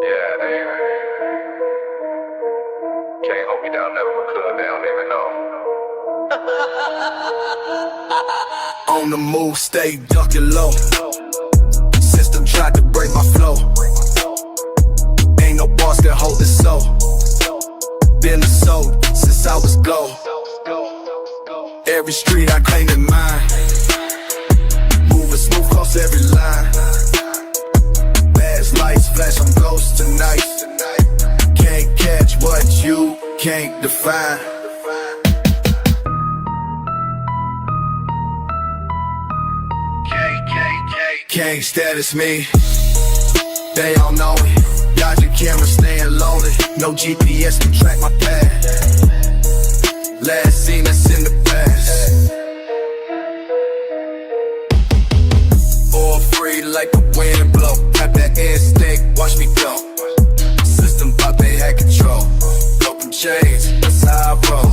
Yeah, they can't hold me down, never could, they don't even know. On the move, stay ducking low. System tried to break my flow. Ain't no boss that hold it so. Been a soul since I was go. Every street I claim in mine. Moving smooth across every line. Fast lights flash, I'm ghost tonight. Can't catch what you can't define. Gang status me. They all know it. Dodging cameras, staying loaded. No GPS can track my path. Last seen us in the past. All free like the wind blow. Got that instinct, watch me go. System pop, they had control. Open chains, that's how I roll.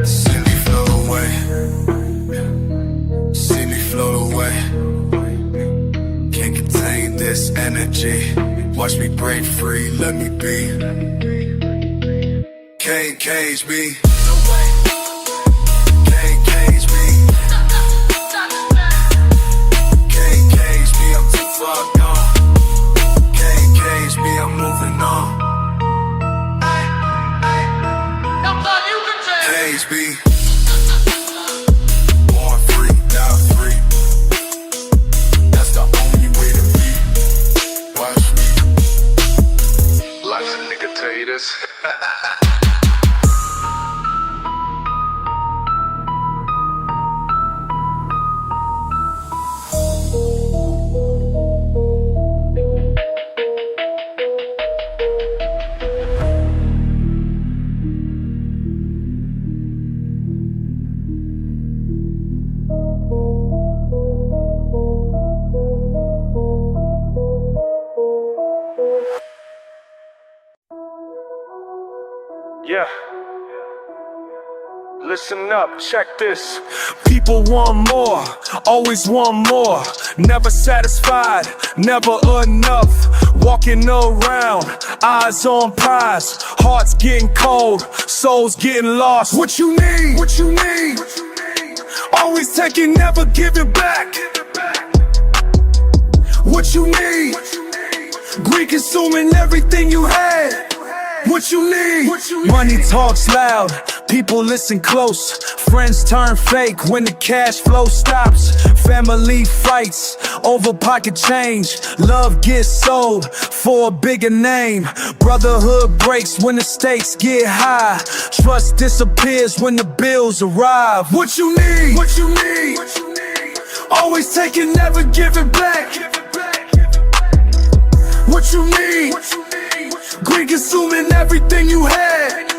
See me float away. See me float away. Can't contain this energy. Watch me break free, let me be. Can't cage me. Can't cage me. Can't cage me, I'm too far gone. Can't cage me, I'm moving on. Cage me. Born free, now free. That's the only way to be. Watch me. Life's a nigga, tell you this. Yeah. Listen up, check this. People want more, always want more. Never satisfied, never enough. Walking around, eyes on prize. Hearts getting cold, souls getting lost. What you need? What you need? Always taking, never giving back. What you need? Greed consuming everything you had. What you need? Money talks loud, people listen close. Friends turn fake when the cash flow stops. Family fights over pocket change. Love gets sold for a bigger name. Brotherhood breaks when the stakes get high. Trust disappears when the bills arrive. What you need? What you need? Always taking, never giving back. What you need? Greed consuming everything you had.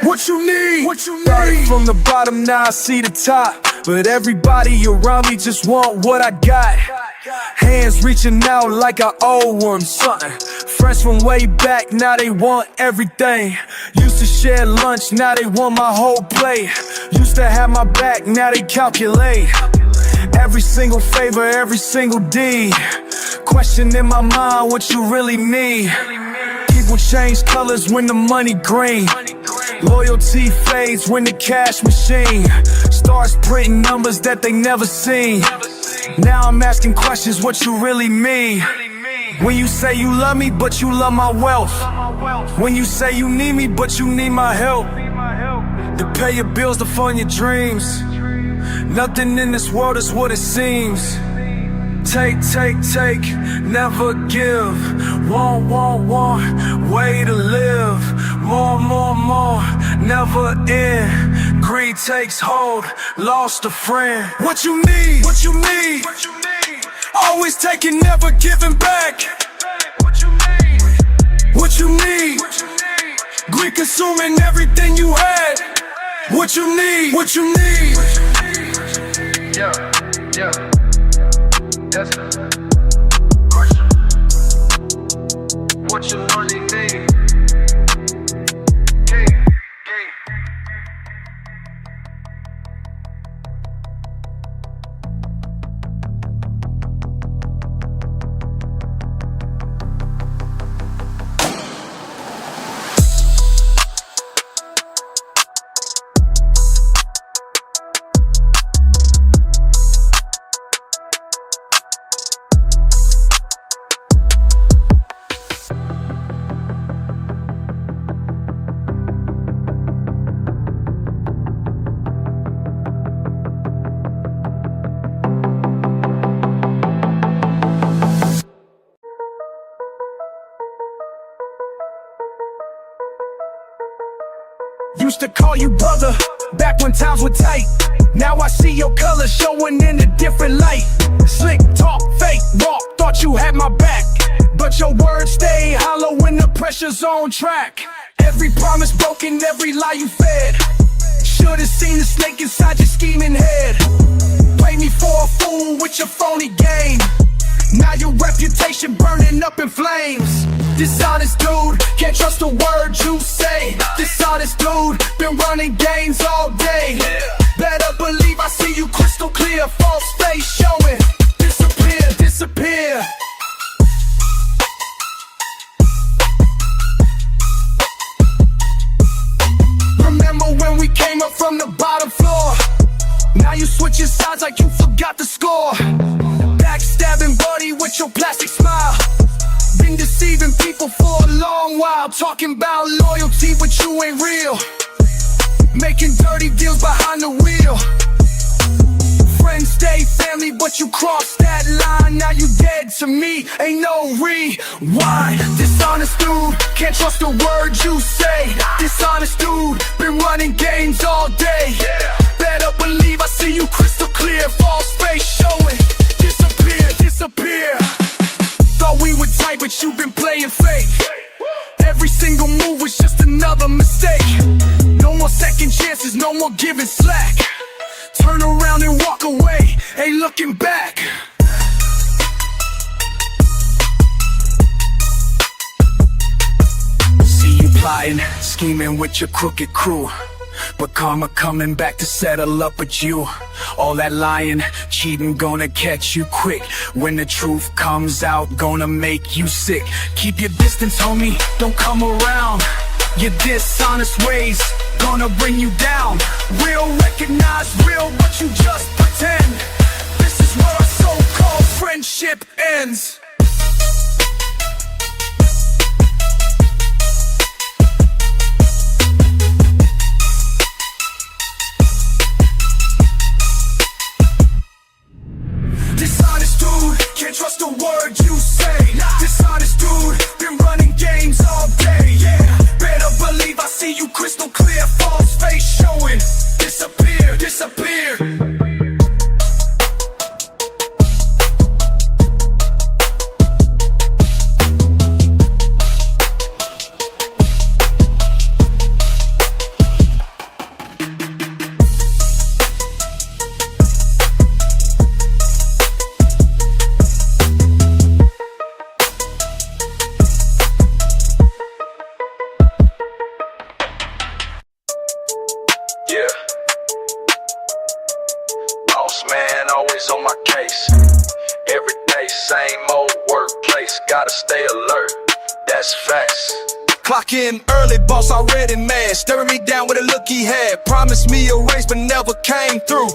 What you need? What you need? Started from the bottom, now I see the top. But everybody around me just want what I got. Hands reaching out like I owe them something. Friends from way back, now they want everything. Used to share lunch, now they want my whole plate. Used to have my back, now they calculate every single favor, every single deed. Question in my mind what you really need. People change colors when the money green. Loyalty fades when the cash machine starts printing numbers that they never seen. Now I'm asking questions what you really mean. When you say you love me but you love my wealth. When you say you need me but you need my help. To pay your bills, to fund your dreams. Nothing in this world is what it seems. Take, take, take, never give. Want, way to live. More, never end. Greed takes hold, lost a friend. What you need? What you need? Always taking, never giving back. What you need? What you need? Greed consuming everything you had. What you need? What you need? Yeah. That's the question. What you really need? used to call you brother, back when times were tight. Now I see your colors showing in a different light. Slick talk, fake walk, thought you had my back, but your words stay hollow when the pressure's on track. Every promise broken, every lie you fed. Should've seen the snake inside your scheming head. Play me for a fool with your phony game. Now your reputation burning up in flames. Dishonest dude, can't trust a word you say. Dishonest dude, been running games all day. Better believe I see you crystal clear. False face showing. Disappear, disappear. Remember when we came up from the bottom floor? Now you switching sides like you forgot the score. Backstabbing buddy with your plastic smile. Been deceiving people for a long while. Talking about loyalty but you ain't real. Making dirty deals behind the wheel. Friends stay family but you crossed that line. Now you dead to me, ain't no rewind. Dishonest dude, can't trust a word you say. Dishonest dude, been running games all day. Better believe I see you crystal clear. False face showing. Disappear, disappear. Thought we were tight but you been playing fake. Every single move was just another mistake. No more second chances, no more giving slack. Turn around and walk away, ain't looking back. See you plotting, scheming with your crooked crew, but karma coming back to settle up with you. All that lying, cheating gonna catch you quick. When the truth comes out, gonna make you sick. Keep your distance, homie, don't come around. Your dishonest ways gonna bring you down. Real recognize real, but you just pretend. This is where our so-called friendship ends. Dishonest dude, can't trust a word you say. Dishonest dude, been running games all day. Better believe I see you crystal clear. False face showing. Disappear, disappear. Yeah. Boss man always on my case. Every day, same old workplace. Gotta stay alert, that's facts. Clock in early, boss already mad. Staring me down with a look he had. Promised me a raise but never came through.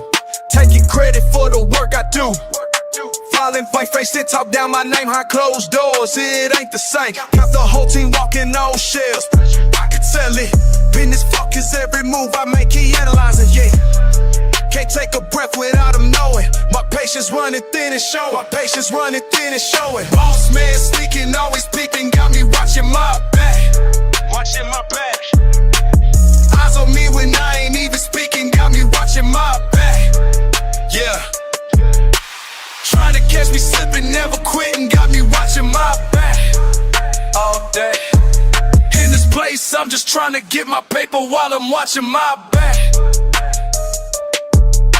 Taking credit for the work I do. Filing white face and top down my name behind closed doors. It ain't the same. Got the whole team walking on shells. I can tell it. Business fuck is every move I make, he analyzing, yeah. Can't take a breath without him knowing. My patience running thin and showing. My patience running thin and showing. Boss man sneaking, always peeping, got me watching my back. Watching my back. Eyes on me when I ain't even speaking, got me watching my back. Yeah. Trying to catch me slipping, never quitting, got me watching my back. All day. In this place, I'm just trying to get my paper while I'm watching my back.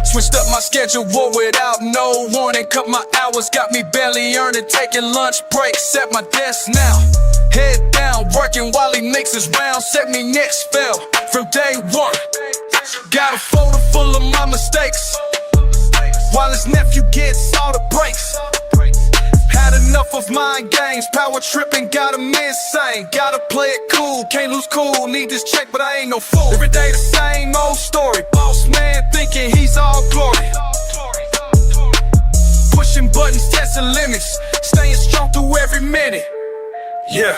Switched up my schedule without no warning. Cut my hours, got me barely earning. Taking lunch breaks at my desk now. Head down, working while he makes his round. Set me next fell from day one. Got a folder full of my mistakes, while his nephew gets all the breaks. Had enough of mind games, power tripping, got him insane. Gotta play it cool, can't lose cool. Need this check, but I ain't no fool. Every day the same old story. Boss man thinking he's all glory. Pushing buttons, testing limits, staying strong through every minute. Yeah.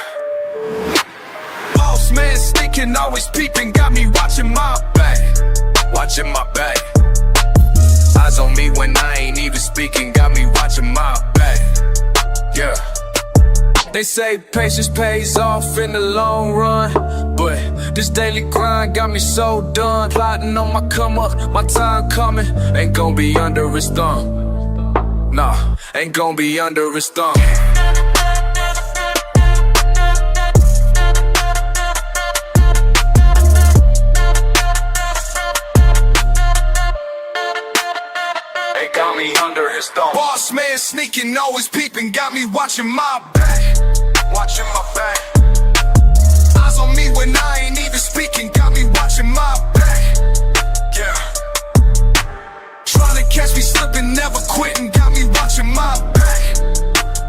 Boss man sneaking, always peeping, got me watching my back. Watching my back. Eyes on me when I ain't even speaking, got me watching my back. Yeah. They say patience pays off in the long run, but This daily grind got me so done. Plotting on my come up, my time coming. Ain't gon' be under his thumb. Nah, ain't gon' be under his thumb. Ain't got me under his thumb. Boss man sneaking, always peeping, got me watching my back. Watching my back. Eyes on me when I ain't even speaking, got me watching my back. Yeah. Trying to catch me slipping, never quitting, got me watching my back.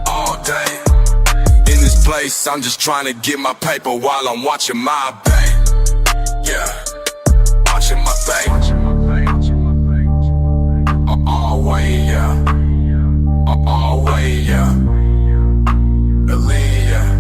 All day. In this place, I'm just trying to get my paper while I'm watching my back. Yeah. Watching my back. Always, yeah. Always, yeah. Believe, yeah.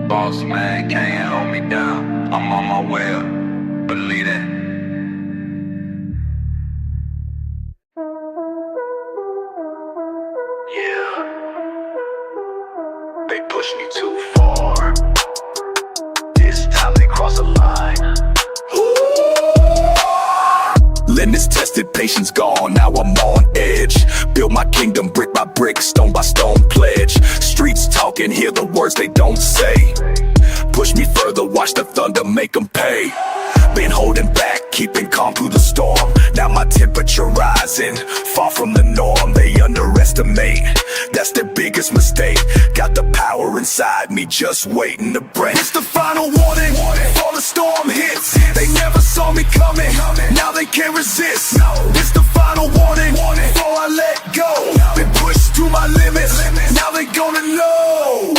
Boss man, can't hold me down. I'm on my way up, believe that. Yeah, they push me too far. This time they cross a line. Limits tested, patience gone, now I'm on edge. Build my kingdom brick by brick, stone by stone pledge. Streets talking, hear the words they don't say. Push me further, watch the thunder make them pay. Been holding back, keeping calm through the storm. Now my temperature rising, far from the norm. They underestimate, that's their biggest mistake. Got the power inside me, just waiting to break. It's the final warning, before the storm hits. They never saw me coming, now they can't resist. It's the final warning, before I let go. Been pushed to my limits, now they gonna know.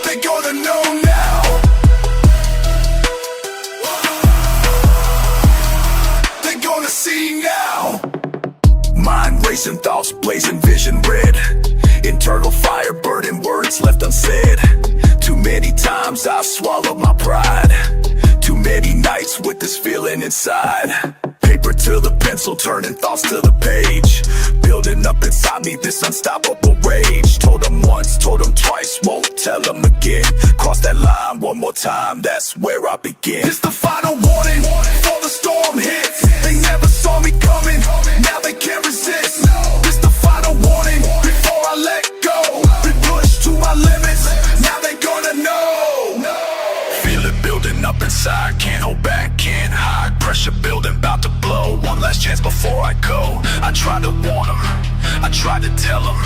They gonna know now. They gonna see now. Mind racing, thoughts blazing, vision red. Internal fire burning, words left unsaid. Too many times I've swallowed my pride. Too many nights with this feeling inside. Paper to the pencil, turning thoughts to the page. Building up inside me this unstoppable rage. Told them once, told them twice, won't tell them again. Cross that line one more time, that's where I begin. It's the final warning, before the storm hits. They never saw me coming, now they can't resist. It's the final warning, before I let go. Been pushed to my limits, now they gonna know. Feel it building up inside, can't hold back, can't hide. Pressure building, about to blow. One last chance before I go. I tried to warn them, I tried to tell them.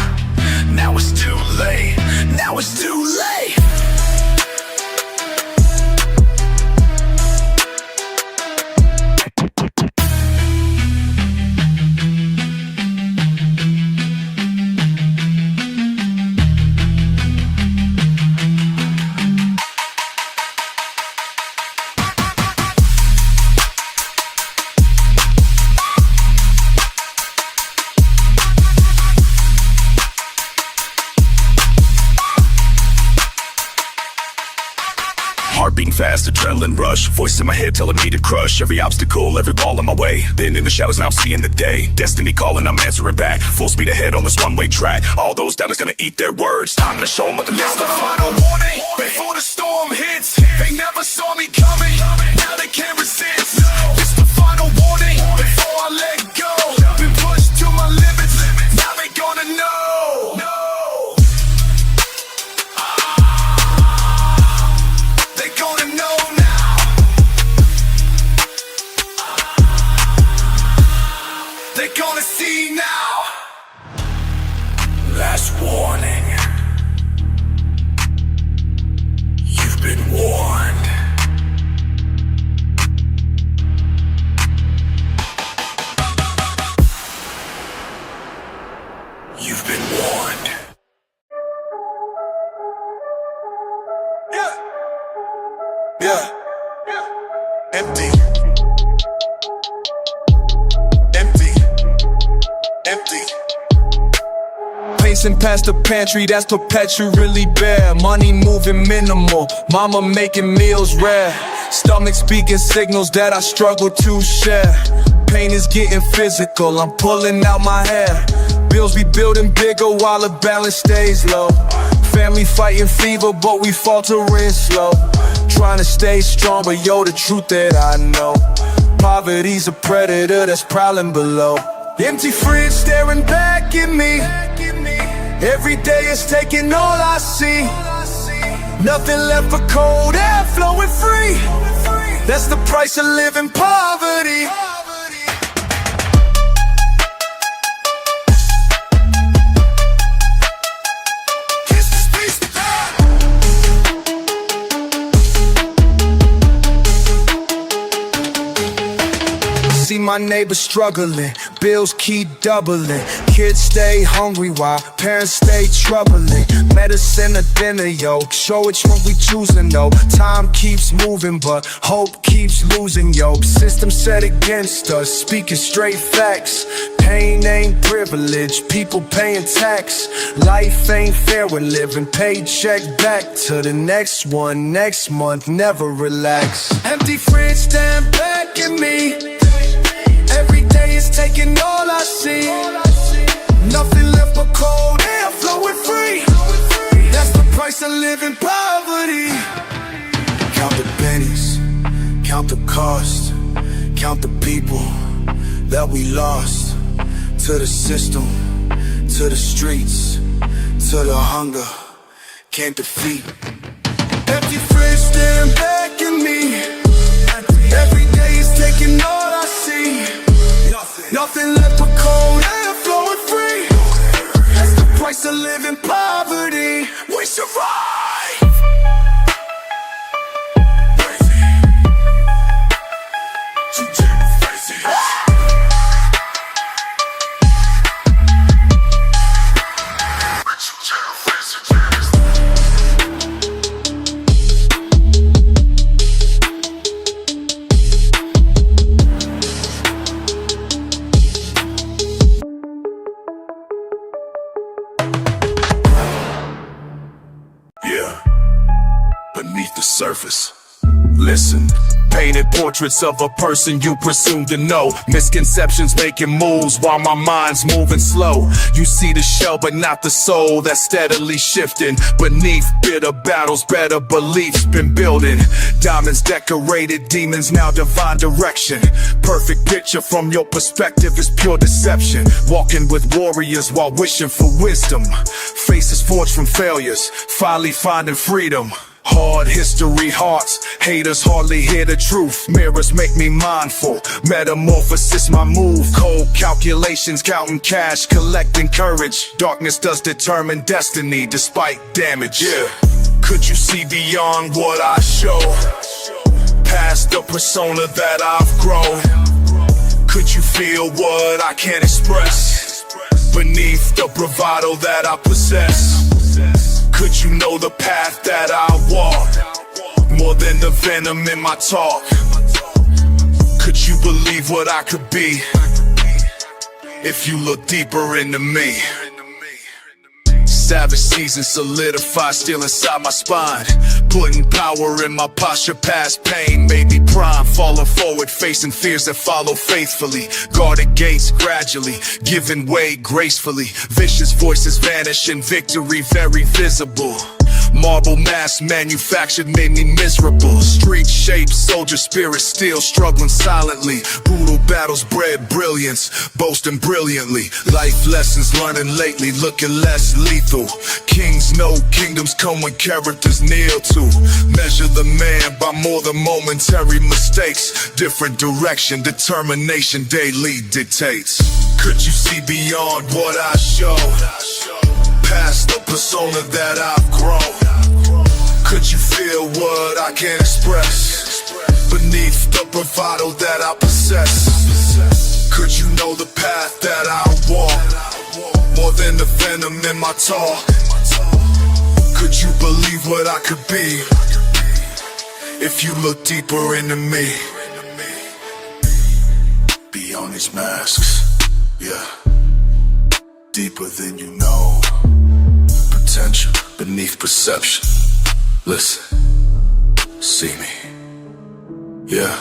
Now it's too late, now it's too late. Heart beating fast, adrenaline rush. Voice in my head telling me to crush every obstacle, every ball in my way. Then in the shadows, now I'm seeing the day. Destiny calling, I'm answering back. Full speed ahead on this one-way track. All those doubters gonna eat their words. Time to show them what the list. The final warning, before the storm hits. They never saw me coming, now they can't resist. It's the final warning, before I let go. Been pushed to my limits, now they gonna know. They gonna know now. They gonna see now. Last warning. You've been warned. Racing past the pantry that's perpetually bare. Money moving minimal, mama making meals rare. Stomach speaking signals that I struggle to share. Pain is getting physical, I'm pulling out my hair. Bills be building bigger while the balance stays low. Family fighting fever, but we faltering slow. Trying to stay strong, but yo, the truth that I know, poverty's a predator that's prowling below. Empty fridge staring back at me. Every day is taking all I see. Nothing left for cold air flowing free. That's the price of living poverty. See my neighbors struggling, bills keep doubling. Kids stay hungry while parents stay troubling. Medicine or dinner, yo, show which one we choosing, though. Time keeps moving, but hope keeps losing, yo. System set against us, speaking straight facts. Pain ain't privilege, people paying tax. Life ain't fair, we're living paycheck back to the next one. Next month, never relax. Empty fridge stand back at me. Every day is taking all I see. Nothing left but cold air flowing free. That's the price of living poverty. Count the pennies, count the cost, count the people that we lost. To the system, to the streets, to the hunger, can't defeat. Empty fridge staring back at me. Every day is taking all I see. Nothing left but cold air flowing free. That's the price of living poverty. We survive. Beneath the surface, listen. Painted portraits of a person you presume to know. Misconceptions making moves while my mind's moving slow. You see the shell but not the soul that's steadily shifting. Beneath bitter battles, better beliefs been building. Diamonds decorated, demons now divine direction. Perfect picture from your perspective is pure deception. Walking with warriors while wishing for wisdom. Faces forged from failures, finally finding freedom. Hard history hearts, haters hardly hear the truth. Mirrors make me mindful, metamorphosis my move. Cold calculations, counting cash, collecting courage. Darkness does determine destiny despite damage. Could you see beyond what I show? Past the persona that I've grown. Could you feel what I can't express? Beneath the bravado that I possess. Could you know the path that I walk? More than the venom in my talk. Could you believe what I could be if you look deeper into me? Savage season solidify still inside my spine. Putting power in my posture past pain made me prime. Falling forward, facing fears that follow faithfully. Guarded gates gradually, giving way gracefully. Vicious voices vanish in victory very visible. Marble mass manufactured made me miserable. Street shaped, soldier spirit still struggling silently. Brutal battles bred brilliance, boasting brilliantly. Life lessons learning lately, looking less lethal. Kings know kingdoms come when characters kneel to. Measure the man by more than momentary mistakes. Different direction, determination daily dictates. Could you see beyond what I show? Past the persona that I've grown. Could you feel what I can't express? Beneath the bravado that I possess. Could you know the path that I walk? More than the venom in my talk. Could you believe what I could be if you look deeper into me? Beyond these masks, yeah, deeper than you know. potential beneath perception. Listen, see me, yeah.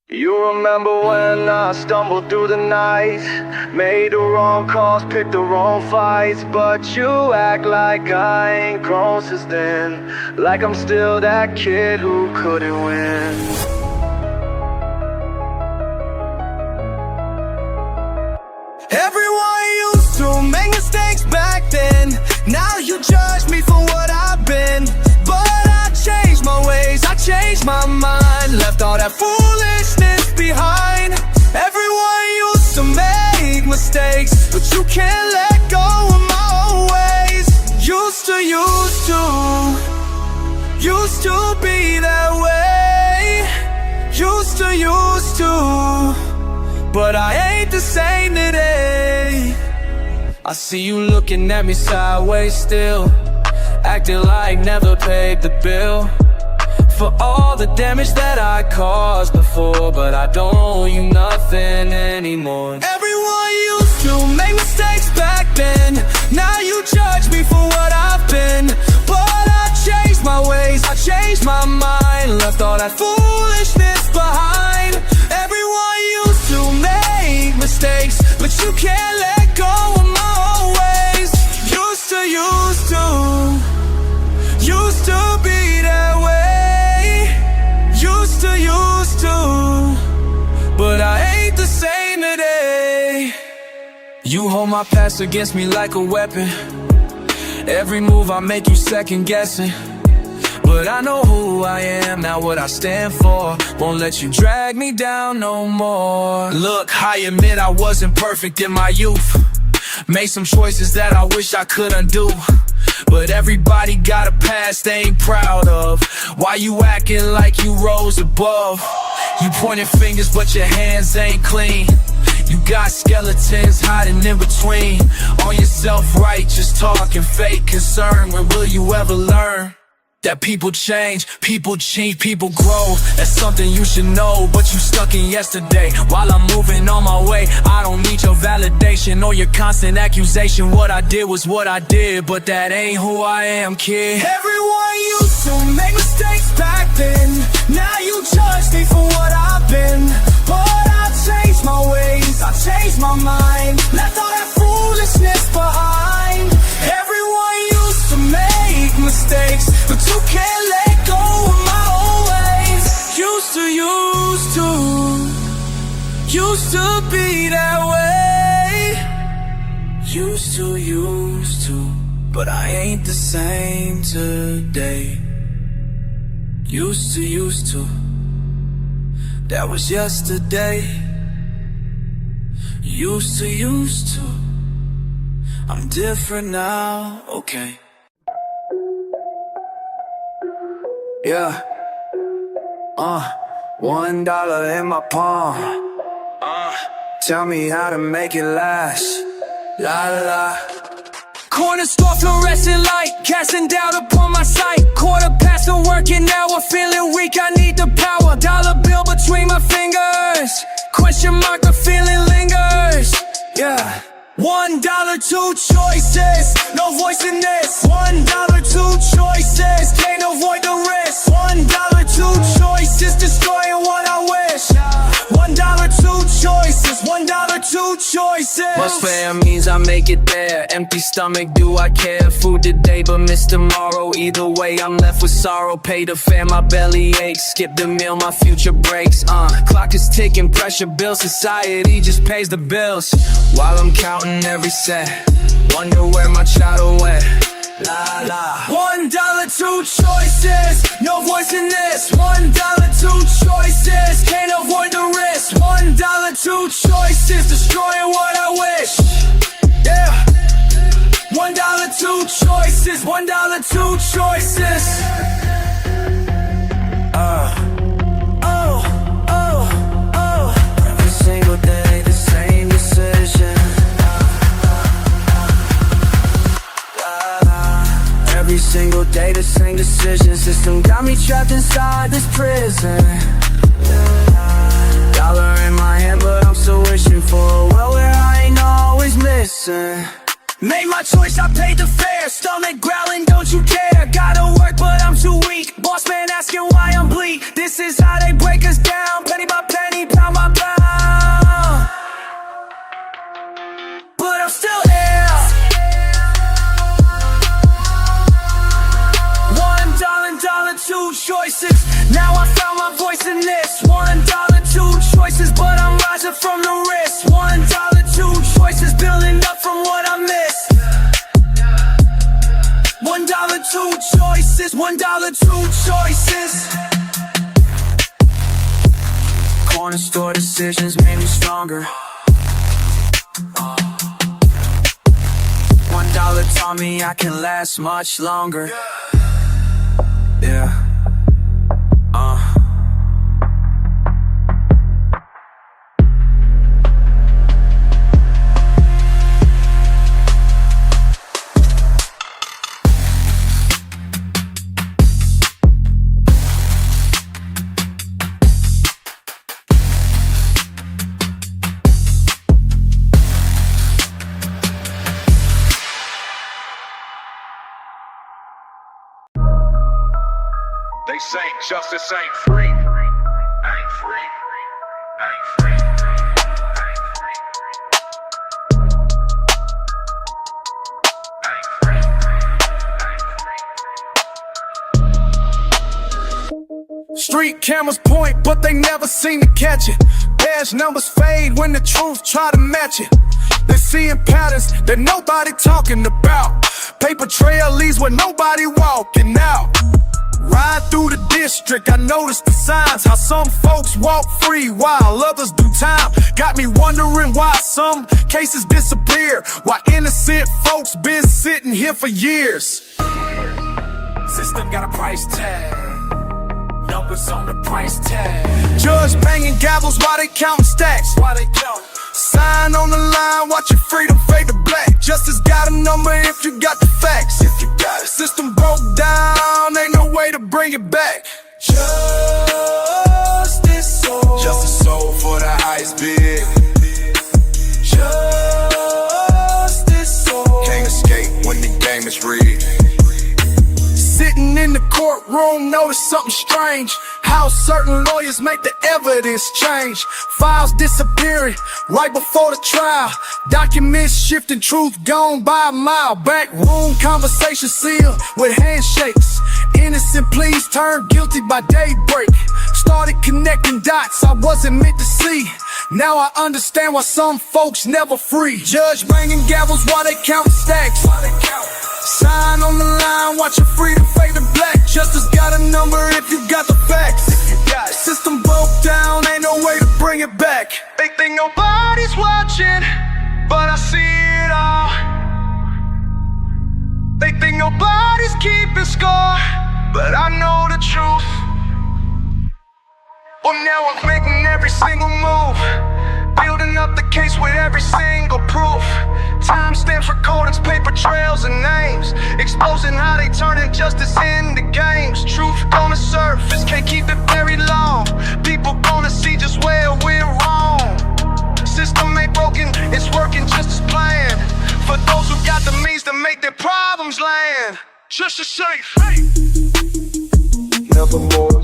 You remember when I stumbled through the night, made the wrong calls, picked the wrong fights, but you act like I ain't grown since then, like I'm still that kid who couldn't win. Everyone used to make mistakes back then. Now you judge me for what I've been, but I changed my ways, I changed my mind, left all that foolishness behind. Everyone used to make mistakes, but you can't let go of my old ways. Used to be that way. Used to, but I ain't the same today. I see you looking at me sideways still, acting like never paid the bill for all the damage that I caused before, but I don't owe you nothing anymore. Everyone used to make mistakes back then. Now you judge me for what I've been, but I changed my ways, I changed my mind, left all that foolishness behind. Everyone used to make mistakes, but you can't let go of my old ways. Used to be that way. Used to, but I ain't the same today. You hold my past against me like a weapon. Every move I make you second guessing, but I know who I am, now what I stand for. Won't let you drag me down no more. Look, I admit I wasn't perfect in my youth, made some choices that I wish I could undo, but everybody got a past they ain't proud of. Why you acting like you rose above? You pointing fingers but your hands ain't clean. You got skeletons hiding in between. On your self-righteous talk and fake concern. When will you ever learn that people change, people cheat, people grow? That's something you should know, but you stuck in yesterday. While I'm moving on my way, I don't need your validation or your constant accusation. What I did was what I did, but that ain't who I am, kid. Everyone used to make mistakes back then. Now you judge me for what I've been, but I changed my ways, I changed my mind, left all that foolishness behind. Everyone used to make mistakes, but you can't let go of my old ways. Used to be that way. Used to, but I ain't the same today. Used to, that was yesterday. Used to, I'm different now, okay. Yeah, $1 in my palm. Tell me how to make it last. La la. Corner store fluorescent light, casting doubt upon my sight. Quarter past the working hour, feeling weak, I need the power. Dollar bill between my fingers, question mark, the feeling lingers. Yeah. $1, two choices, no voice in this. $1, two choices, can't avoid the risk. $1, two choices, destroying what I wish. $1, two choices, $1, two choices. What's fair means I make it there. Empty stomach, do I care? Food today but miss tomorrow. Either way I'm left with sorrow. Pay the fare, my belly aches. Skip the meal, my future breaks. Clock is ticking, pressure builds. Society just pays the bills while I'm counting every cent. Wonder where my child went. La la. $1, two choices, no voice in this. $1, two choices, can't avoid the risk. $1, two choices, destroying what I wish. Yeah. $1, two choices. $1, two choices. Every single day, the same decision. Every single day, the same decision. System got me trapped inside this prison. Dollar in my hand, but I'm still wishing for a world where I ain't always missing. Made my choice, I paid the fare. Stomach growling, don't you dare. Gotta work, but I'm too weak. Boss man asking why I'm bleak. This is how they break us down. Penny by penny, pound by pound. But I'm still here. $1, two choices. Now I found my voice in this. $1, two choices, but I'm rising from the risk. $1, two choices, building up from what I missed. $1, two choices. $1, two choices. Corner store decisions made me stronger. $1 taught me I can last much longer. Yeah. They say justice ain't free. Ain't free. Ain't free. Street cameras point, but they never seem to catch it. Badge numbers fade when the truth try to match it. They seeing patterns that nobody talking about. Paper trail leads where nobody walking out. Ride through the district, I noticed the signs. How some folks walk free while others do time. Got me wondering why some cases disappear, why innocent folks been sitting here for years. System got a price tag, numbers on the price tag. Judge banging gavels while they counting stacks. Why they count? Sign on the line, watch your freedom fade to black. Justice got a number if you got the facts. If you got it. System broke down, ain't no way to bring it back. Justice soul. Justice soul for the highest bid. Justice soul. Can't escape when the game is rigged. Sitting in the courtroom, notice something strange. How certain lawyers make the evidence change. Files disappearing right before the trial. Documents shifting, truth gone by a mile. Backroom conversation sealed with handshakes. Innocent pleas turned guilty by daybreak. Started connecting dots I wasn't meant to see. Now I understand why some folks never free. Judge banging gavels while they count stacks. Sign on the line, watch your freedom fade to black. Justice got a number if you got the facts. System broke down, ain't no way to bring it back. They think nobody's watching, but I see it all. They think nobody's keeping score, but I know the truth. Well, now I'm making every single move, building up the case with every single proof. Timestamps, recordings, paper trails, and names, exposing how they turn injustice into games. Truth gonna surface, can't keep it very long. People gonna see just where we're wrong. System ain't broken, it's working just as planned. For those who got the means to make their problems land. Just to say, hey, Never more.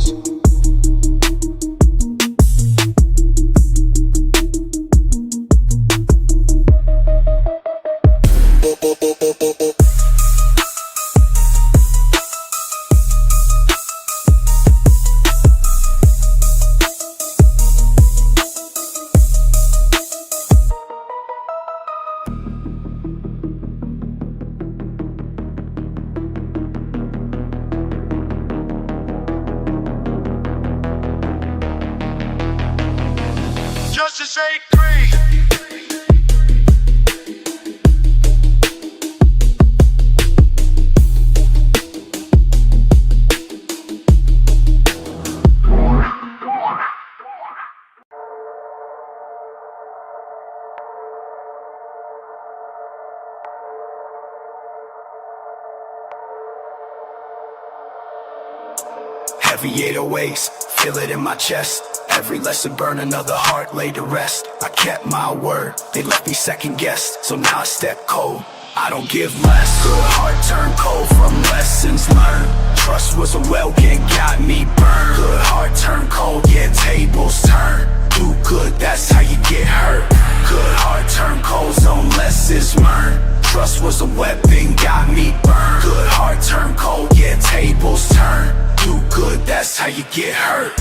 Heavy 808s, feel it in my chest. Every lesson burn, another heart laid to rest. I kept my word, they left me second guessed. So now I step cold, I don't give less. Good heart turned cold from lessons learned. Trust was a well and got me burned. Good heart turned cold, yeah, tables turn. Do good, that's how you get hurt. Good heart turned cold, zone lessons learned. Trust was a weapon, got me burned. Good heart turned cold, yeah, tables turn. Do good, that's how you get hurt.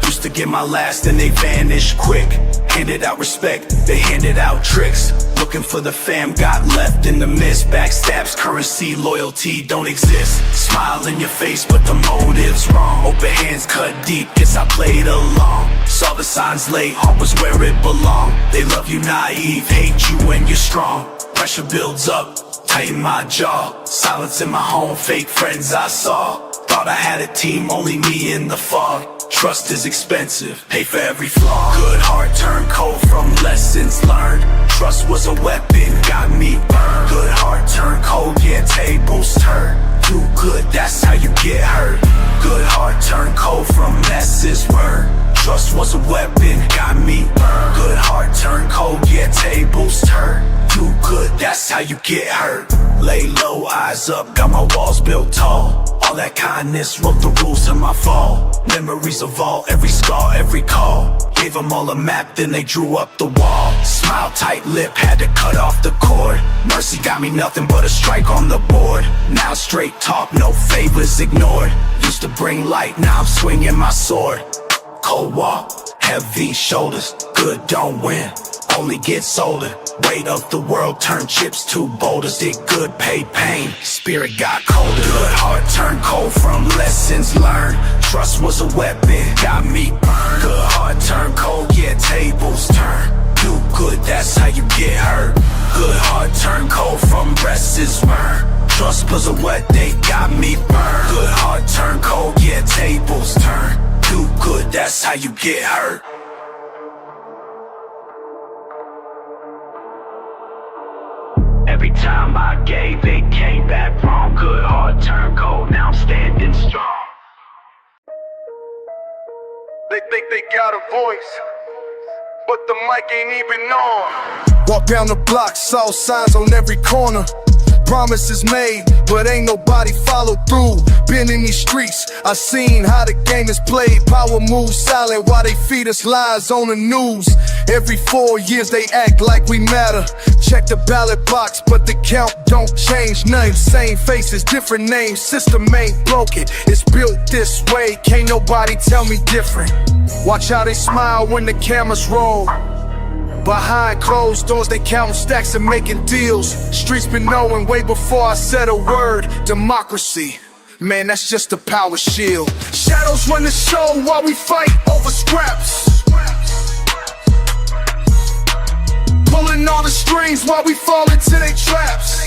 Used to get my last and they vanished quick. Handed out respect, they handed out tricks. Looking for the fam, got left in the mist. Backstabs, currency, loyalty don't exist. Smile in your face, but the motive's wrong. Open hands cut deep, guess I played along. Saw the signs late, heart was where it belonged. They love you naive, hate you when you're strong. Pressure builds up, tighten my jaw. Silence in my home, fake friends I saw. Thought I had a team, only me in the fog. Trust is expensive, pay for every flaw. Good heart turned cold from lessons learned. Trust was a weapon, got me burned. Good heart turned cold, yeah, tables turn. Do good, that's how you get hurt. Good heart turned cold from lessons learned. Trust was a weapon, got me burned. Good heart turned cold, yeah, tables turn. Do good, that's how you get hurt. Lay low, eyes up, got my walls built tall. All that kindness wrote the rules to my fall. Memories of all, every scar, every call. Gave them all a map, then they drew up the wall. Smile, tight lip, had to cut off the cord. Mercy got me nothing but a strike on the board. Now straight talk, no favors ignored. Used to bring light, now I'm swinging my sword. Cold walk, heavy shoulders, good don't win, only gets older. Weight of the world turned chips to boulders. Did good, paid pain, spirit got colder. Good heart turned cold from lessons learned. Trust was a weapon, got me burned. Good heart turned cold, yeah, tables turn. Do good, that's how you get hurt. Good heart turned cold from lessons learned. Trust was a wet, they got me burned. Good heart turned cold, yeah, tables turn. Do good, that's how you get hurt. Every time I gave, it came back wrong. Good heart turned cold, now I'm standing strong. They think they got a voice, but the mic ain't even on. Walk down the block, saw signs on every corner. Promises made, but ain't nobody followed through. Been in these streets, I seen how the game is played. Power moves silent while they feed us lies on the news. Every 4 years they act like we matter. Check the ballot box, but the count don't change nothing. Same faces, different names, system ain't broken. It's built this way, can't nobody tell me different. Watch how they smile when the cameras roll. Behind closed doors, they counting stacks and making deals. Streets been knowing way before I said a word. Democracy, man, that's just a power shield. Shadows run the show while we fight over scraps. Pulling all the strings while we fall into their traps.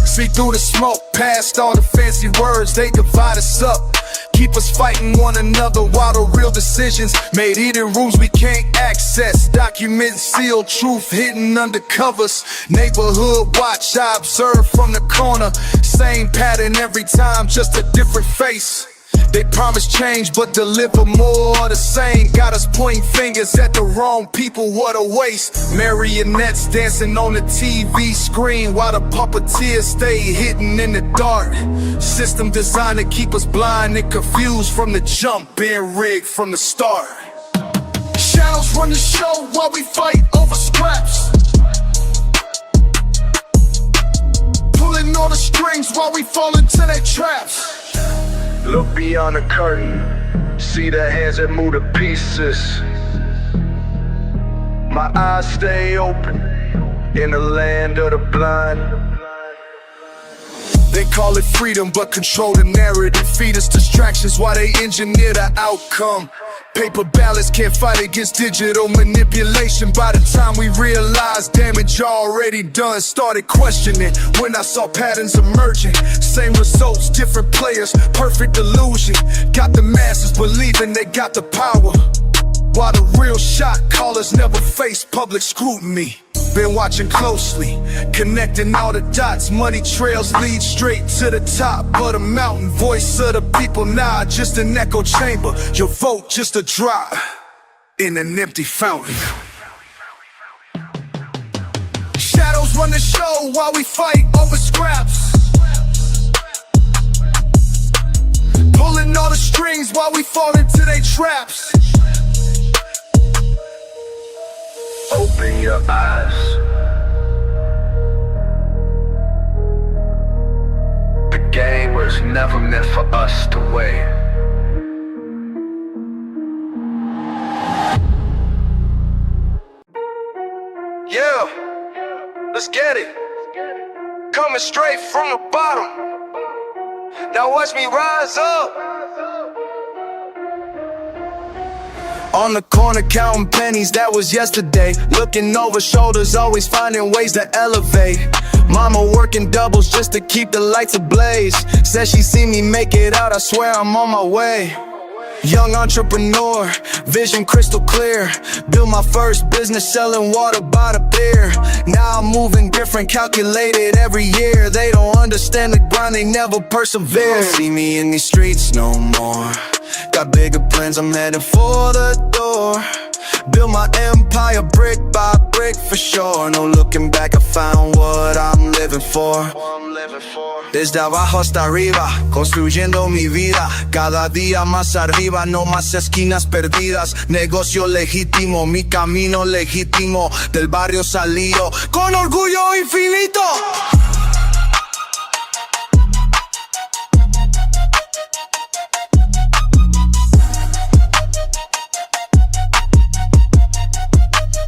See through the smoke, past all the fancy words, they divide us up. Keep us fighting one another while the real decisions made hidden rooms we can't access. Documents sealed, truth hidden under covers. Neighborhood watch, I observe from the corner. Same pattern every time, just a different face. They promise change but deliver more of the same. Got us pointing fingers at the wrong people, what a waste. Marionettes dancing on the TV screen while the puppeteers stay hidden in the dark. System designed to keep us blind and confused from the jump, been rigged from the start. Shadows run the show while we fight over scraps. Pulling all the strings while we fall into their traps. Look beyond the curtain, see the hands that move the pieces. My eyes stay open in the land of the blind. They call it freedom, but control the narrative. Feed us distractions while they engineer the outcome. Paper ballots can't fight against digital manipulation. By the time we realized damage already done, started questioning when I saw patterns emerging. Same results, different players, perfect illusion. Got the masses believing they got the power, while the real shot callers never face public scrutiny. Been watching closely, connecting all the dots. Money trails lead straight to the top of the mountain. Voice of the people now, just an echo chamber. Your vote just a drop in an empty fountain. Shadows run the show while we fight over scraps. Pulling all the strings while we fall into their traps. Open your eyes. The game was never meant for us to wait. Yeah, let's get it. Coming straight from the bottom. Now watch me rise up. On the corner counting pennies, that was yesterday. Looking over shoulders, always finding ways to elevate. Mama working doubles just to keep the lights ablaze. Said she see me make it out, I swear I'm on my way. Young entrepreneur, vision crystal clear. Built my first business selling water by the beer. Now I'm moving different, calculated every year. They don't understand the grind, they never persevere. See me in these streets no more. Got bigger plans, I'm heading for the door. Build my empire brick by brick for sure. No looking back, I found what I'm living for. Desde abajo hasta arriba, construyendo mi vida. Cada día más arriba, no más esquinas perdidas. Negocio legítimo, mi camino legítimo. Del barrio salido, con orgullo infinito.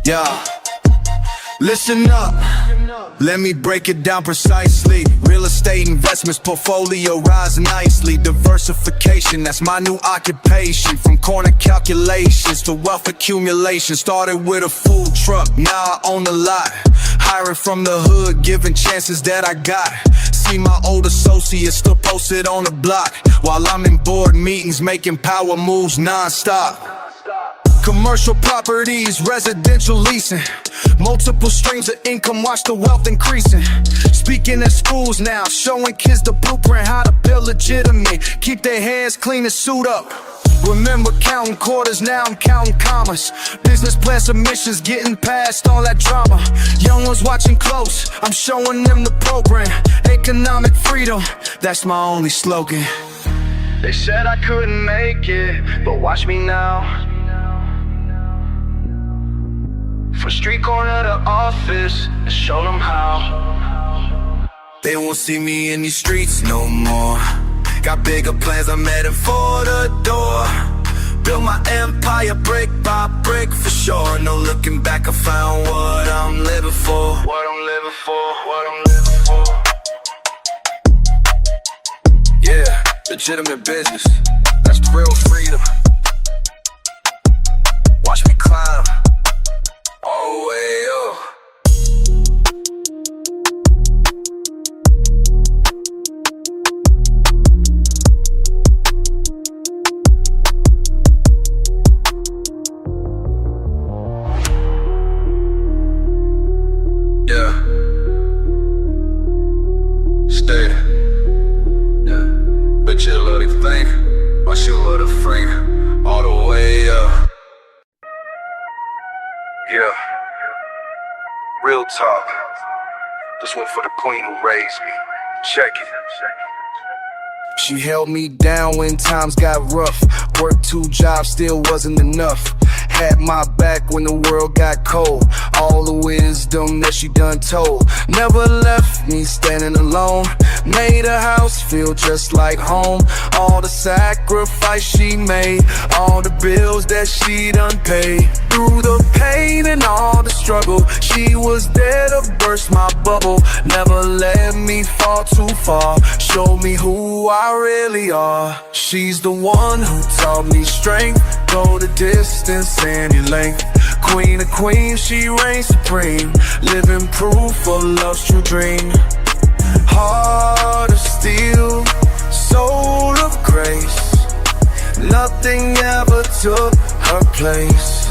Yeah, listen up, let me break it down precisely. Real estate investments, portfolio rise nicely. Diversification, that's my new occupation. From corner calculations to wealth accumulation. Started with a food truck, now I own a lot. Hiring from the hood, giving chances that I got. See my old associates still posted on the block, while I'm in board meetings making power moves non-stop. Commercial properties, residential leasing. Multiple streams of income, watch the wealth increasing. Speaking at schools now, showing kids the blueprint, how to build legitimate. Keep their hands clean and suit up. Remember counting quarters, now I'm counting commas. Business plan submissions, getting past all that drama. Young ones watching close, I'm showing them the program. Economic freedom, that's my only slogan. They said I couldn't make it, but watch me now. From street corner to office, and show them how. They won't see me in these streets no more. Got bigger plans, I'm heading for the door. Build my empire brick by brick for sure. No looking back, I found what I'm living for. What I'm living for, what I'm living for. Yeah, legitimate business, that's real freedom. Watch me climb all the way up. Yeah. Stay. Yeah. But you love the thing, but you love the frame all the way up. Yeah. Real talk. This one for the queen who raised me. Check it. She held me down when times got rough. Worked 2 jobs, still wasn't enough. Had my back when the world got cold. All the wisdom that she done told. Never left me standing alone. Made a house feel just like home. All the sacrifice she made, all the bills that she done paid. Through the pain and all the struggle, she was there to burst my bubble. Never let me fall too far. Show me who I really are. She's the one who taught me strength. Go the distance any length. Queen of queens, she reigns supreme. Living proof of love's true dream. Heart of steel, soul of grace. Nothing ever took her place.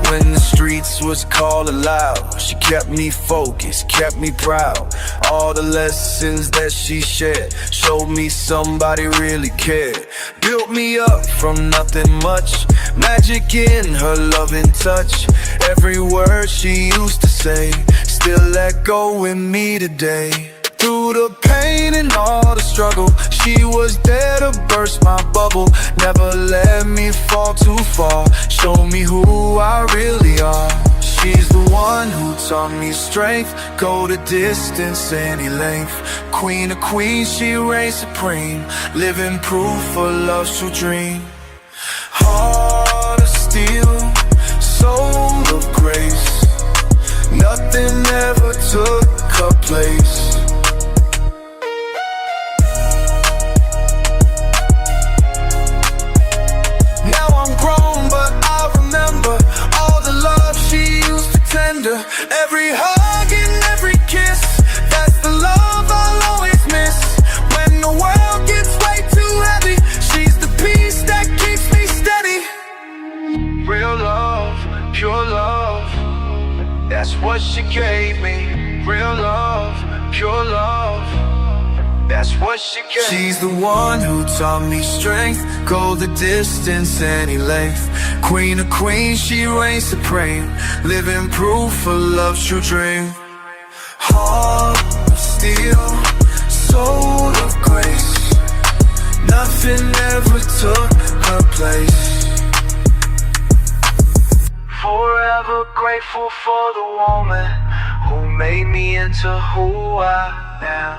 When the streets was calling loud. She kept me focused, kept me proud. All the lessons that she shared showed me somebody really cared. Built me up from nothing much, magic in her loving touch. Every word she used to say still echo with me today. Through the pain and all the struggle, she was there to burst my bubble. Never let me fall too far, show me who I really are. She's the one who taught me strength, go the distance, any length. Queen of queens, she reigns supreme, living proof of love's true dream. Heart of steel, soul of grace, nothing ever took her place. Every hug and every kiss, that's the love I'll always miss. When the world gets way too heavy, she's the peace that keeps me steady. Real love, pure love, that's what she gave me. Real love, pure love, that's what she gave me. She's the one who taught me strength, go the distance, any length. Queen of queens, she reigns supreme, living proof of love's true dream. Heart of steel, soul of grace, nothing ever took her place. Forever grateful for the woman who made me into who I am.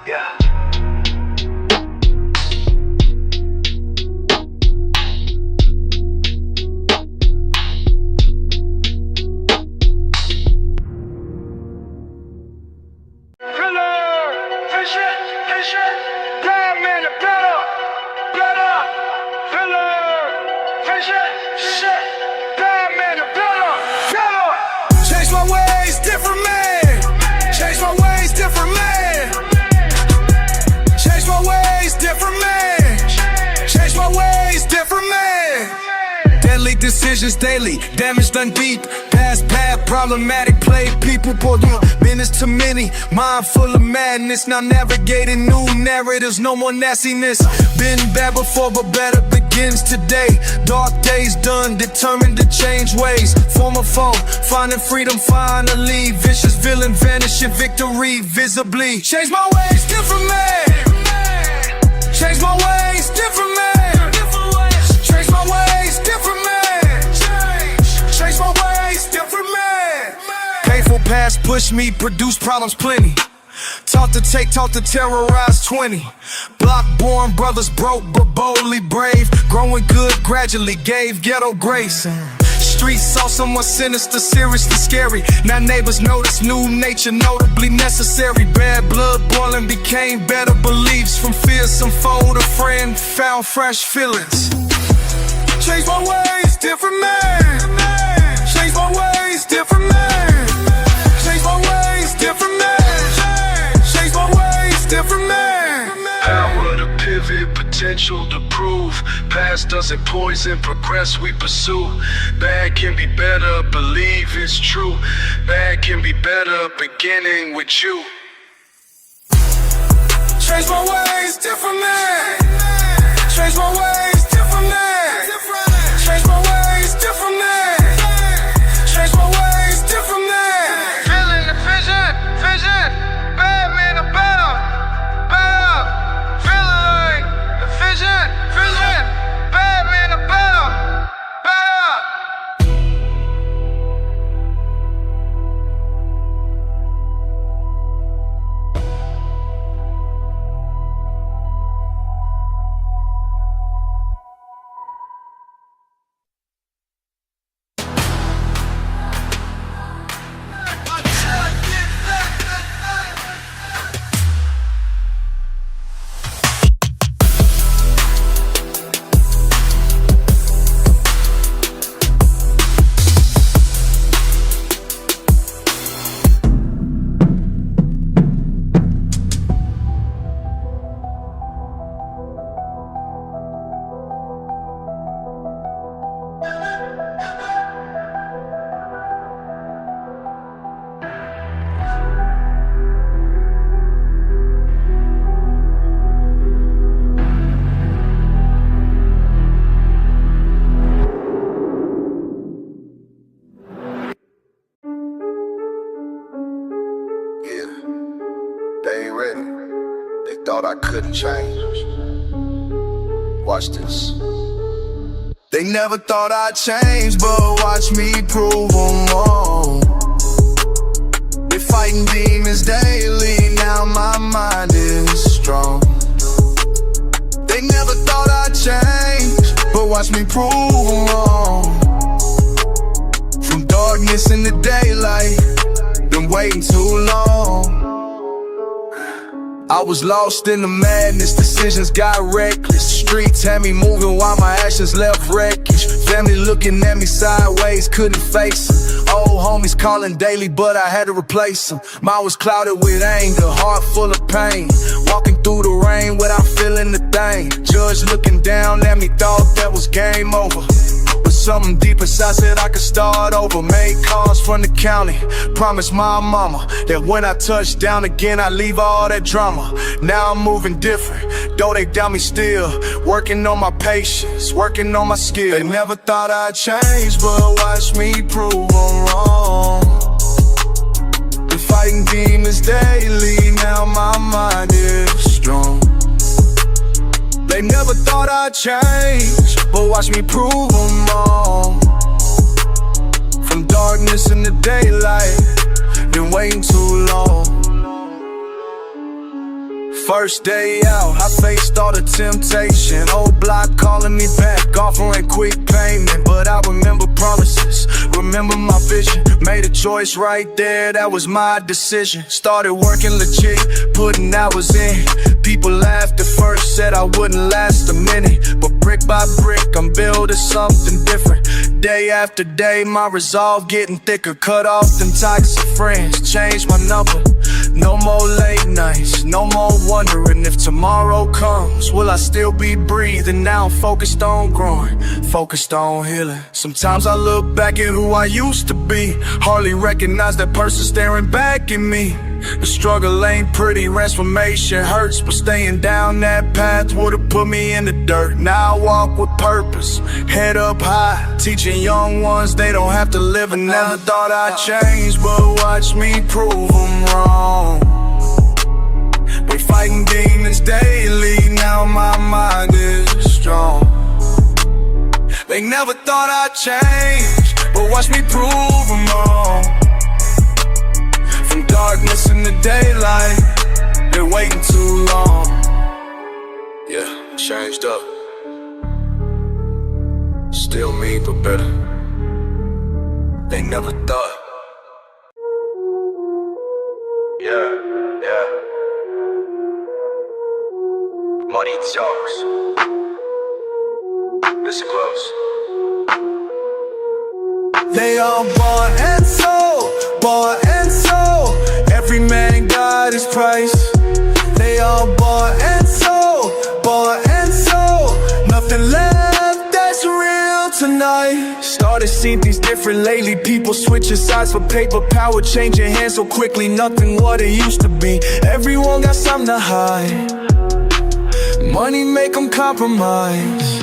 Yeah. Decisions daily, damage done deep. Past path, problematic, play people, pour minutes to many. Mind full of madness, now navigating new narratives, no more nastiness. Been bad before, but better begins today. Dark days done, determined to change ways. Former foe, finding freedom finally. Vicious villain vanishing, victory visibly. Change my ways, different man. Change my ways, different man. Change my ways, different man. Change my ways, different man. Painful past push me, produce problems plenty. Taught to take, taught to terrorize 20. Block born brothers broke but boldly brave. Growing good gradually, gave ghetto grace. Streets saw someone sinister, seriously scary. Now neighbors notice new nature, notably necessary. Bad blood boiling became better beliefs. From fearsome foe to friend, found fresh feelings. Change my ways, different man. Change my ways, different man. Change my ways, different man. Change my ways, different man. Power to pivot, potential to prove. Past doesn't poison, progress we pursue. Bad can be better, believe it's true. Bad can be better, beginning with you. Change my ways, different man. Change my ways, different man. Change my ways, different man. Change my ways, different man. Feeling the vision, vision. Bad man are better, better. Feeling like the vision, vision. Bad man are better, better. couldn't change. Watch this. They never thought I'd change, but watch me prove them wrong. They're fighting demons daily, now my mind is strong. They never thought I'd change, but watch me prove them wrong. From darkness into daylight, been waiting too long. I was lost in the madness, decisions got reckless. Streets had me moving while my actions left wreckage. Family looking at me sideways, couldn't face them. Old homies calling daily, but I had to replace them. Mine was clouded with anger, heart full of pain. Walking through the rain without feeling the thing. Judge looking down at me, thought that was game over. But something deep inside said I could start over. Made calls from the county, promised my mama that when I touch down again I leave all that drama. Now I'm moving different, though they doubt me still. Working on my patience, working on my skill. They never thought I'd change, but watch me prove them wrong. Been fighting demons daily, now my mind is strong. They never thought I'd change, but watch me prove them wrong. From darkness into daylight, been waiting too long. First day out, I faced all the temptation. Old block calling me back, offering quick payment. But I remember promises, remember my vision. Made a choice right there, that was my decision. Started working legit, putting hours in. People laughed at first, said I wouldn't last a minute. But brick by brick, I'm building something different. Day after day, my resolve getting thicker. Cut off them toxic friends, changed my number. No more late nights, no more wondering if tomorrow comes. Will I still be breathing? Now I'm focused on growing, focused on healing. Sometimes I look back at who I used to be, hardly recognize that person staring back at me. The struggle ain't pretty, transformation hurts, but staying down that path would've put me in the dirt. Now I walk with purpose, head up high, teaching young ones they don't have to live. And never thought I'd change, but watch me prove them wrong. We fighting demons daily, now my mind is strong. They never thought I'd change, but watch me prove them wrong. From darkness into daylight, been waiting too long. Yeah, changed up. Still me, but better. They never thought. Yeah. Money talks. Listen close. They all bought and sold, bought and sold. Every man got his price. They all bought and sold, bought and sold. Nothing left that's real tonight. Started seeing things different lately. People switching sides for paper, power changing hands so quickly. Nothing what it used to be. Everyone got something to hide. Money make them compromise.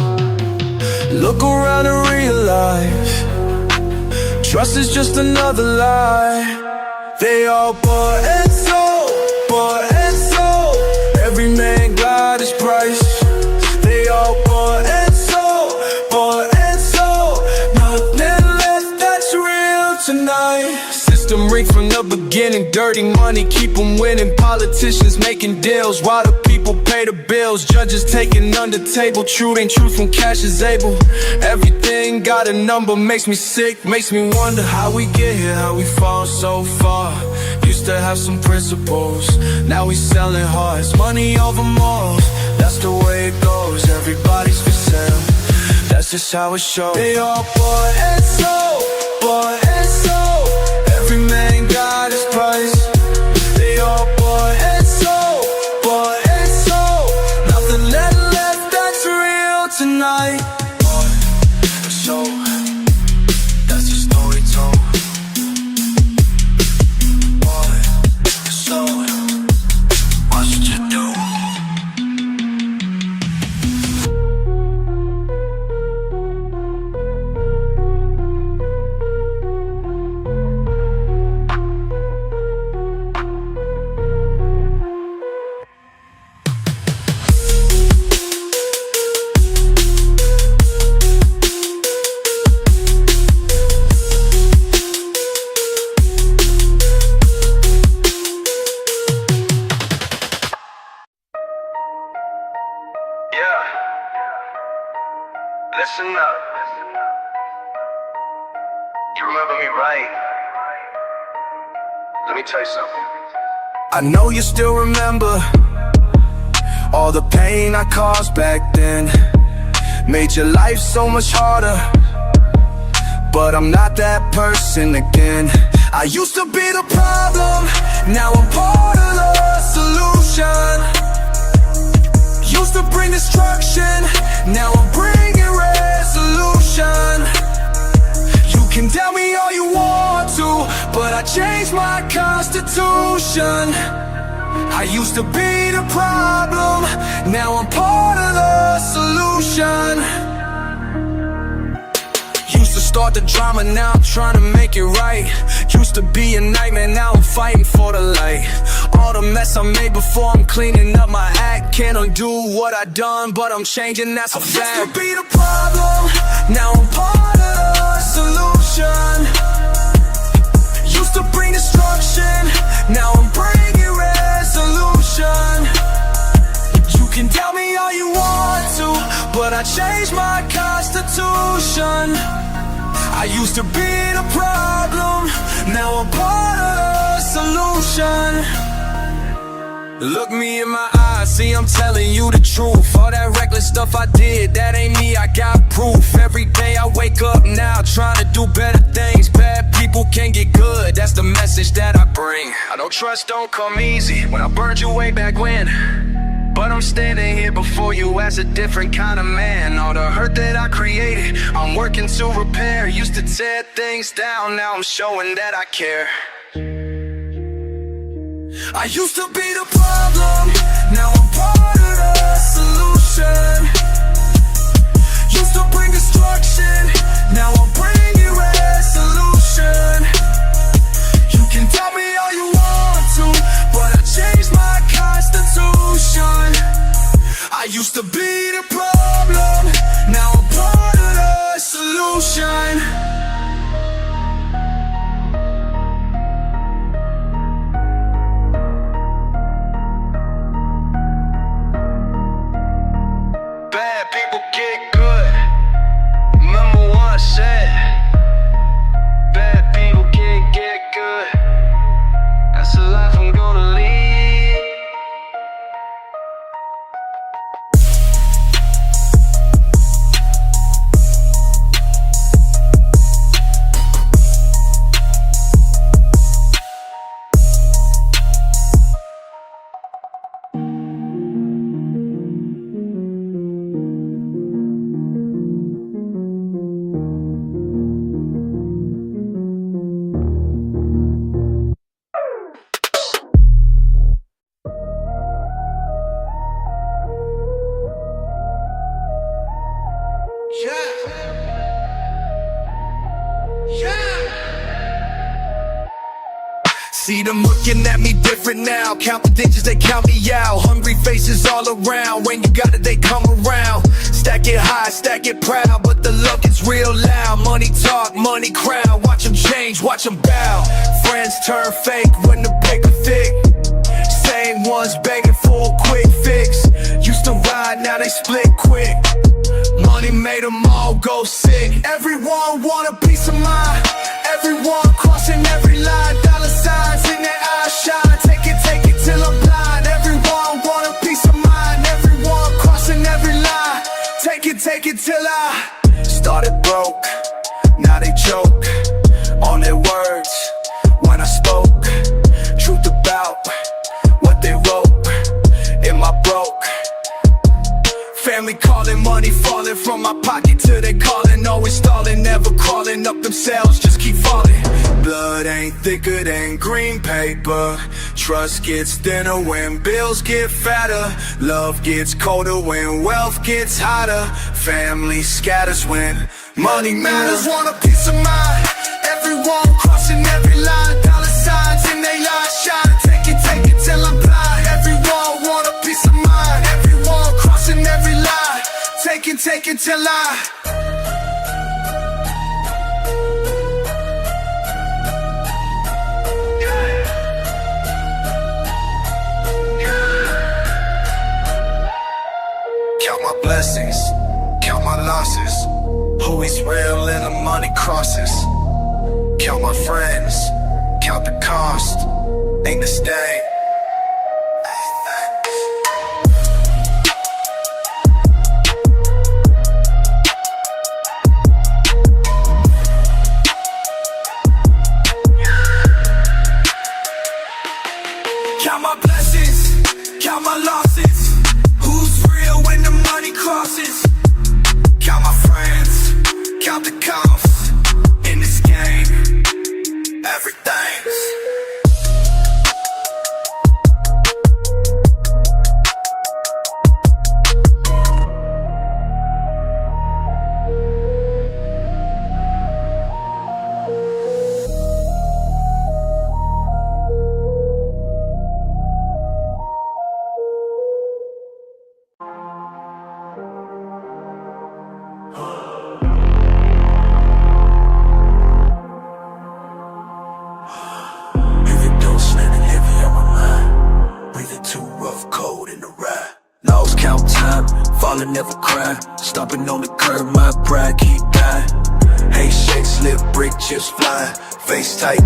Look around and realize trust is just another lie. They all bought and sold, bought and sold. Every man got his price. They all bought and sold, bought and sold. Nothing left that's real tonight. System rigged from the beginning, dirty money keep them winning. Politicians making deals while the people pay the bills. Judges taking under table, truth ain't truth when cash is able. Everything got a number, makes me sick, makes me wonder how we get here, how we fall so far. Used to have some principles, now we selling hearts. Money over morals, that's the way it goes. Everybody's for sale, that's just how it shows. They all bought and sold, bought and sold. Every man got his price. They all bought and sold, bought and sold. Nothing left that's real tonight. Bought, sold, that's the story told. Bought, sold, watch what you do. Listen up. You remember me, right? Let me tell you something. I know you still remember all the pain I caused back then. Made your life so much harder, but I'm not that person again. I used to be the problem, now I'm part of the solution. Used to bring destruction, now I'm bringing resolution. You can tell me all you want to, but I changed my constitution. I used to be the problem, now I'm part of the solution. Used to start the drama, now I'm trying to make it right. Used to be a nightmare, now I'm fighting for the light. All the mess I made before, I'm cleaning up my act. Can't undo what I done, but I'm changing, that's a fact. I used to be the problem, now I'm part of the solution. Used to bring destruction, now I'm bringing resolution. You can tell me all you want to, but I changed my constitution. I used to be the problem, now I'm part of the solution. Look me in my eyes, see I'm telling you the truth. All that reckless stuff I did, that ain't me, I got proof. Every day I wake up now, trying to do better things. Bad people can get good, that's the message that I bring. I know trust don't come easy, when I burned you way back when. But I'm standing here before you as a different kind of man. All the hurt that I created, I'm working to repair. Used to tear things down, now I'm showing that I care. I used to be the problem, now I'm part of the solution. Used to bring destruction, now I'm bringing resolution. You can tell me all you want to, but I changed my constitution. I used to be the problem, now I'm part of the solution. People get good. Remember what I said. Bad people can't get good. That's the life I'm gonna lead. See them looking at me different now. Count the digits, they count me out. Hungry faces all around. When you got it, they come around. Stack it high, stack it proud, but the love gets real loud. Money talk, money crowd. Watch them change, watch them bow. Friends turn fake when the paper thick. Same ones begging for a quick fix. Used to ride, now they split quick. Money made them all go sick. Everyone want a piece of mine. Everyone crossing every line. Dollar signs in their eyes shine. Take it till I'm blind. Everyone want a piece of mine. Everyone crossing every line. Take it till I started broke. Now they joke on their words when I spoke. Truth about what they wrote in my broke. Family calling, money falling from my pocket till they calling. Always stalling, never crawling up themselves, just keep falling. Blood ain't thicker than green paper. Trust gets thinner when bills get fatter. Love gets colder when wealth gets hotter. Family scatters when money matters. Want a piece of mind. Everyone crossing every line. Dollar signs in they eyes shine. Take it till I'm blind. Everyone want a piece of mind. Everyone crossing every line. Take it till I count my blessings, count my losses. Who is real and the money crosses. Count my friends, count the cost. Ain't this day. Count my blessings, count my losses. Who's real when the money crosses? Count my friends, count the cost. In this game, everything's never cry, stomping on the curb, my pride keep dying. Handshake, slip, brick, chips fly. Face tight,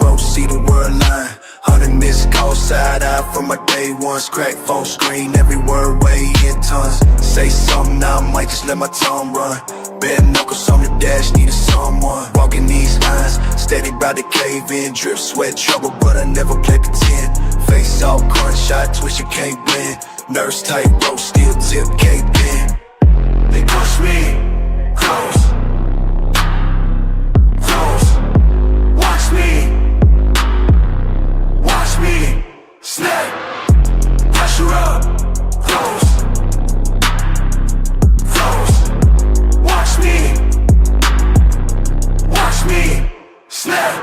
rope, see the world line. 100 missed calls, side eye from my day ones. Crack phone screen, every word weigh in tons. Say something, now I might just let my tongue run. Bare knuckles on the dash, needed someone. Walking these lines, steady about to cave in. Drip, sweat, trouble, but I never play pretend. Face all crunch, shot, twist, you can't win. Nurse tight, rope, steel tip, cave in. They push me close, close. Watch me snap. Pressure up, close, close. Watch me snap.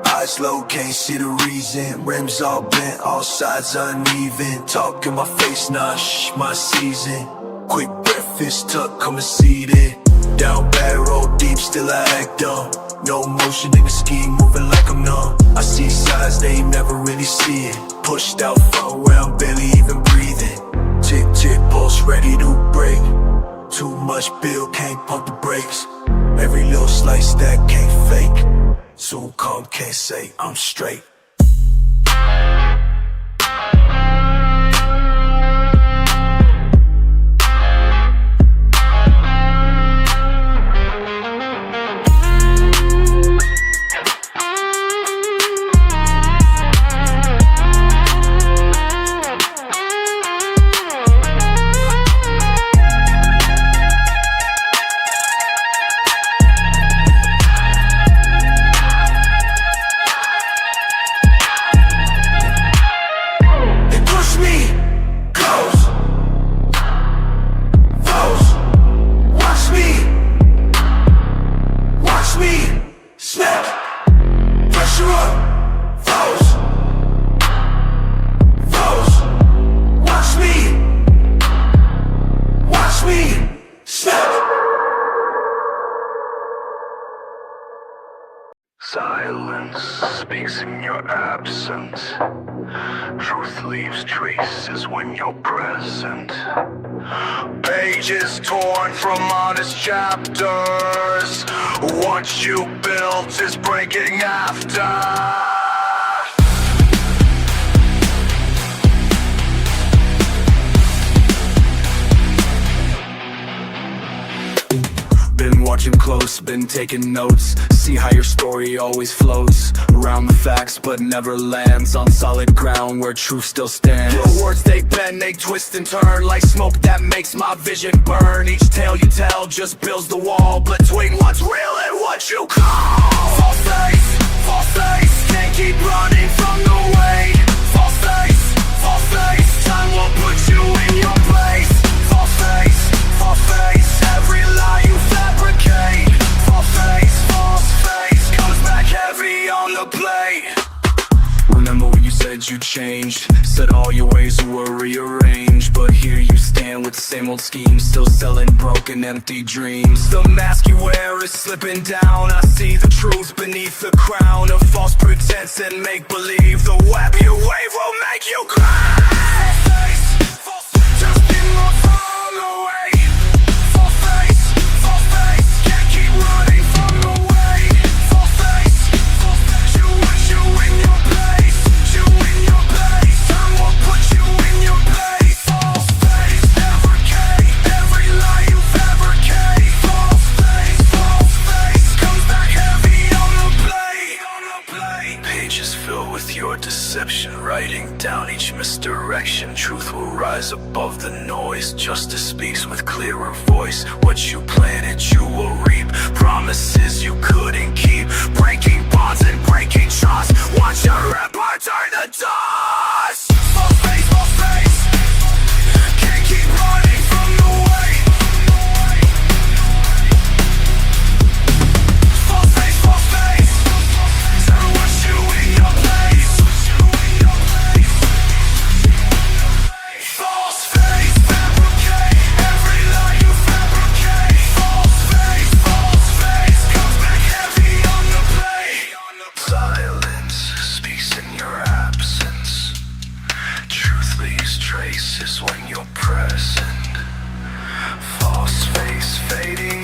Eyes low, can't see the reason. Rims all bent, all sides uneven. Talk in my face, nah, shh, my season. Quick breath, fist tuck, come and see it. Down bad, roll deep, still I act dumb. No motion in the scheme, moving like I'm numb. I see sides, they ain't never really see it. Pushed out far where I'm barely even breathing. Tick, tick, pulse ready to break. Too much bill, can't pump the brakes. Every little slice that can't fake. Soon come, can't say I'm straight. Silence speaks in your absence. Truth leaves traces when you're present. Pages torn from honest chapters. What you built is breaking after. Been watching close, been taking notes. See how your story always floats around the facts, but never lands on solid ground where truth still stands. The words they bend, they twist and turn like smoke that makes my vision burn. Each tale you tell just builds the wall between what's real and what you call false face, can't keep running from the weight. False face, time will put you in your place. False face, every lie you fabricate. False face, comes back heavy on the plate. Remember when you said you changed, said all your ways were rearranged, but here you stand with the same old schemes, still selling broken empty dreams. The mask you wear is slipping down. I see the truth beneath the crown of false pretense and make-believe. The web you wave will make you cry. False face, just be more far away. voice. What you planted, you will reap. Promises you couldn't keep. Breaking bonds and breaking trust. Watch your empire turn to dust. False face, false face. Can't keep running from the weight. False face, false face. Never want you in your place. False face, fabricate every lie you fabricate. False face comes back heavy on the plate. Silence speaks in your absence. Truth leaves traces when you're present. False face fading